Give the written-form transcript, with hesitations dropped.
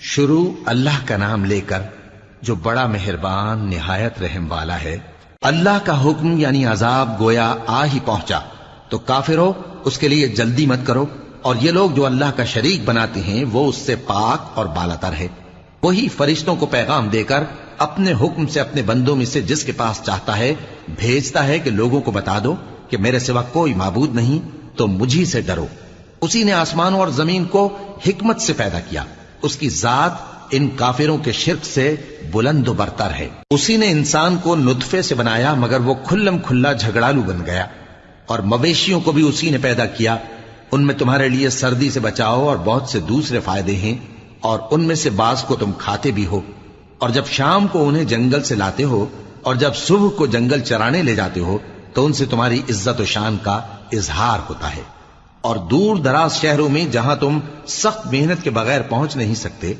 شروع اللہ کا نام لے کر جو بڑا مہربان نہایت رحم والا ہے۔ اللہ کا حکم یعنی عذاب گویا آ ہی پہنچا تو کافروں اس کے لیے جلدی مت کرو، اور یہ لوگ جو اللہ کا شریک بناتے ہیں وہ اس سے پاک اور بالاتر ہے۔ وہی فرشتوں کو پیغام دے کر اپنے حکم سے اپنے بندوں میں سے جس کے پاس چاہتا ہے بھیجتا ہے کہ لوگوں کو بتا دو کہ میرے سوا کوئی معبود نہیں، تو مجھی سے ڈرو۔ اسی نے آسمانوں اور زمین کو حکمت سے پیدا کیا، اس کی ذات ان کافروں کے شرک سے بلند و برتر ہے۔ اسی نے انسان کو نطفے سے بنایا مگر وہ کھلم کھلا جھگڑالو بن گیا، اور مویشیوں کو بھی اسی نے پیدا کیا، ان میں تمہارے لیے سردی سے بچاؤ اور بہت سے دوسرے فائدے ہیں، اور ان میں سے بعض کو تم کھاتے بھی ہو، اور جب شام کو انہیں جنگل سے لاتے ہو اور جب صبح کو جنگل چرانے لے جاتے ہو تو ان سے تمہاری عزت و شان کا اظہار ہوتا ہے۔ اور دور دراز شہروں میں جہاں تم سخت محنت کے بغیر پہنچ نہیں سکتے